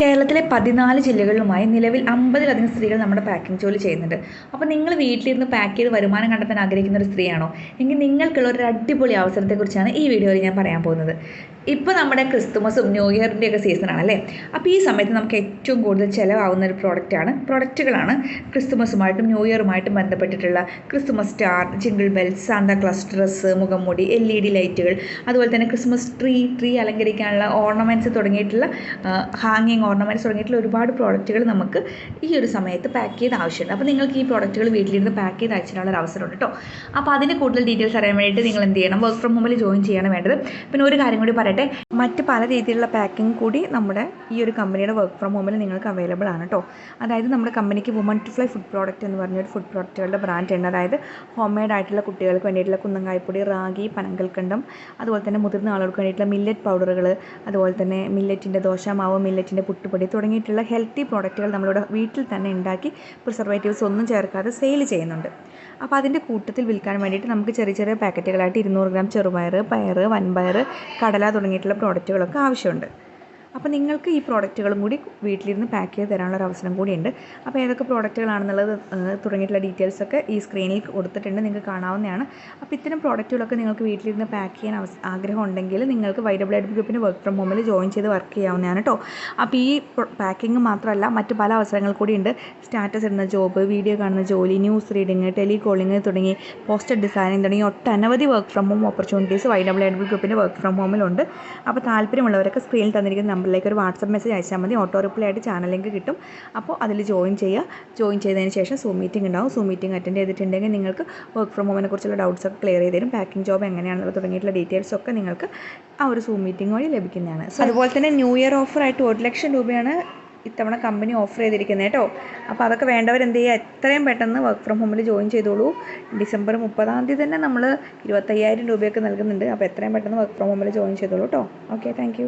കേരളത്തിലെ 14 ജില്ലകളിലുമായി നിലവിൽ 50-ലധികം സ്ത്രീകൾ നമ്മുടെ പാക്കിംഗ് ജോലി ചെയ്യുന്നുണ്ട്. അപ്പോൾ നിങ്ങൾ വീട്ടിലിരുന്ന് പാക്ക് ചെയ്ത് വരുമാനം കണ്ടെത്താൻ ആഗ്രഹിക്കുന്ന ഒരു സ്ത്രീയാണോ? എങ്കിൽ നിങ്ങൾക്കുള്ള ഒരു അടിപൊളി അവസരത്തെക്കുറിച്ചാണ് ഈ വീഡിയോയിൽ ഞാൻ പറയാൻ പോകുന്നത്. ഇപ്പോൾ നമ്മുടെ ക്രിസ്തുമസും ന്യൂ ഇയറിൻ്റെയൊക്കെ സീസണാണല്ലേ. അപ്പോൾ ഈ സമയത്ത് നമുക്ക് ഏറ്റവും കൂടുതൽ ചിലവാകുന്ന ഒരു പ്രൊഡക്റ്റുകളാണ് ക്രിസ്തുമസുമായിട്ടും ന്യൂ ഇയറുമായിട്ടും ബന്ധപ്പെട്ടിട്ടുള്ള Christmas star, jingle bells, Santa Claus dress, മുഖംമൂടി, LED ലൈറ്റുകൾ, അതുപോലെ തന്നെ ക്രിസ്മസ് ട്രീ അലങ്കരിക്കാനുള്ള ഓർണമെൻറ്റ്സ് തുടങ്ങിയിട്ടുള്ള ഹാങ്ങിങ് ഓർണമെൻറ്റ്സ് തുടങ്ങിയിട്ടുള്ള ഒരുപാട് പ്രോഡക്റ്റുകൾ നമുക്ക് ഈ ഒരു സമയത്ത് പാക്ക് ചെയ്ത് ആവശ്യമുണ്ട്. അപ്പോൾ നിങ്ങൾക്ക് ഈ പ്രോഡക്റ്റുകൾ വീട്ടിലിരുന്ന് പാക്ക് ചെയ്ത് അയച്ചിട്ടുള്ള ഒരു അവസരമുണ്ട് കേട്ടോ. അപ്പോൾ അതിന് കൂടുതൽ ഡീറ്റെയിൽസ് അറിയാൻ വേണ്ടിയിട്ട് നിങ്ങൾ എന്ത് ചെയ്യണം, വർക്ക് ഫ്രം ഹോമിൽ ജോയിൻ ചെയ്യാണ് വേണ്ടത്. പിന്നെ ഒരു കാര്യം കൂടി പറയട്ടെ, മറ്റ് പല രീതിയിലുള്ള പാക്കിംഗ് കൂടി നമ്മുടെ ഈ ഒരു കമ്പനിയുടെ വർക്ക് ഫ്രം ഹോമിൽ നിങ്ങൾക്ക് അവൈലബിൾ ആണ് കേട്ടോ. അതായത് നമ്മുടെ കമ്പനിക്ക് woman to fly food product എന്ന് പറഞ്ഞൊരു ഫുഡ് പ്രോഡക്റ്റുകളുടെ ബ്രാൻഡ് ഉണ്ട്. അതായത് ഹോം മെയ്ഡ് ആയിട്ടുള്ള കുട്ടികൾക്ക് വേണ്ടിയിട്ടുള്ള കുന്നങ്കായ്പ്പൊടി, റാഗി, പനങ്കൽക്കണ്ടം, അതുപോലെ തന്നെ മുതിർന്ന ആളുകൾക്ക് വേണ്ടിയിട്ടുള്ള മില്ലറ്റ് പൗഡറുകൾ, അതുപോലെ തന്നെ മില്ലറ്റിൻ്റെ ദോശമാവ്, മില്ലറ്റിൻ്റെ പുട്ടുപൊടി തുടങ്ങിയിട്ടുള്ള ഹെൽത്തി പ്രോഡക്റ്റുകൾ നമ്മളിവിടെ വീട്ടിൽ തന്നെ ഉണ്ടാക്കി പ്രിസർവേറ്റീവ്സ് ഒന്നും ചേർക്കാതെ സെയിൽ ചെയ്യുന്നുണ്ട്. അപ്പോൾ അതിൻ്റെ കൂട്ടത്തിൽ വിൽക്കാൻ വേണ്ടിയിട്ട് നമുക്ക് ചെറിയ ചെറിയ പാക്കറ്റുകളായിട്ട് 200 ഗ്രാം ചെറുപയർ, പയർ, വൻപയർ, കടല തുടങ്ങിയിട്ടുള്ള പ്രോഡക്റ്റുകളൊക്കെ ആവശ്യമുണ്ട്. അപ്പോൾ നിങ്ങൾക്ക് ഈ പ്രോഡക്റ്റുകളും കൂടി വീട്ടിലിരുന്ന് പാക്ക് ചെയ്ത് തരാനുള്ള ഒരു അവസരം കൂടിയുണ്ട്. അപ്പോൾ ഏതൊക്കെ പ്രോഡക്റ്റുകളാണെന്നുള്ളത് തുടങ്ങിയിട്ടുള്ള ഡീറ്റെയിൽസൊക്കെ ഈ സ്ക്രീനിൽ കൊടുത്തിട്ടുണ്ട്, നിങ്ങൾക്ക് കാണാവുന്നതാണ്. അപ്പോൾ ഇത്തരം പ്രോഡക്റ്റുകളൊക്കെ നിങ്ങൾക്ക് വീട്ടിലിരുന്ന് പാക്ക് ചെയ്യാൻ ആഗ്രഹം ഉണ്ടെങ്കിൽ നിങ്ങൾക്ക് YWID ഗ്രൂപ്പിന് വർക്ക് ഫ്രം ഹോമിൽ ജോയിൻ ചെയ്ത് വർക്ക് ചെയ്യാവുന്നതാണ് കേട്ടോ. അപ്പോൾ ഈ പാക്കിംഗ് മാത്രമല്ല മറ്റ് പല അവസരങ്ങൾ കൂടിയുണ്ട്. സ്റ്റാറ്റസ് ഇടുന്ന ജോബ്, വീഡിയോ കാണുന്ന ജോലി, ന്യൂസ് റീഡിങ്, ടെലികോളിങ് തുടങ്ങി പോസ്റ്റർ ഡിസൈനിങ് തുടങ്ങി ഒട്ടനവധി work from home opportunities YWID ഗ്രൂപ്പിൻ്റെ വർക്ക് ഫ്രം ഹോമിലുണ്ട്. അപ്പോൾ താല്പര്യമുള്ളവരൊക്കെ സ്ക്രീനിൽ തന്നിരിക്കുന്ന നമ്പറിലേക്ക് ഒരു വാട്സപ്പ് മെസ്സേജ് അയച്ചാൽ മതി. ഓട്ടോ റിപ്ലൈ ആയിട്ട് ചാനൽ ലിങ്ക് കിട്ടും. അപ്പോൾ അതിൽ ജോയിൻ ചെയ്തതിന് ശേഷം സൂം മീറ്റിംഗ് ഉണ്ടാവും. സൂം മീറ്റിംഗ് അറ്റൻഡ് ചെയ്തിട്ടുണ്ടെങ്കിൽ നിങ്ങൾക്ക് വർക്ക് ഫ്രം ഹോമിനെ കുറിച്ചുള്ള ഡൗട്ട്സൊക്കെ ക്ലിയർ ചെയ്ത് തരും. പാക്കിംഗ് ജോബ് എങ്ങനെയാണെന്ന് തുടങ്ങിയിട്ടുള്ള ഡീറ്റെയിൽസൊക്കെ നിങ്ങൾക്ക് ആ ഒരു സൂം മീറ്റിംഗ് വഴി ലഭിക്കുന്നതാണ്. അതുപോലെ തന്നെ ന്യൂ ഇയർ ഓഫറായിട്ട് 1 ലക്ഷം രൂപയാണ് ഇത്തവണ കമ്പനി ഓഫർ ചെയ്തിരിക്കുന്നത് കേട്ടോ. അപ്പോൾ അതൊക്കെ വേണ്ടവർ എന്ത് ചെയ്യുക, എത്രയും പെട്ടെന്ന് വർക്ക് ഫ്രം ഹോമിൽ ജോയിൻ ചെയ്തോളൂ. ഡിസംബർ 30 തന്നെ നമ്മൾ 25,000 രൂപയൊക്കെ നൽകുന്നുണ്ട്. അപ്പോൾ എത്രയും പെട്ടെന്ന് വർക്ക് ഫ്രം ഹോമിൽ ജോയിൻ ചെയ്തോളൂ കേട്ടോ. Okay, thank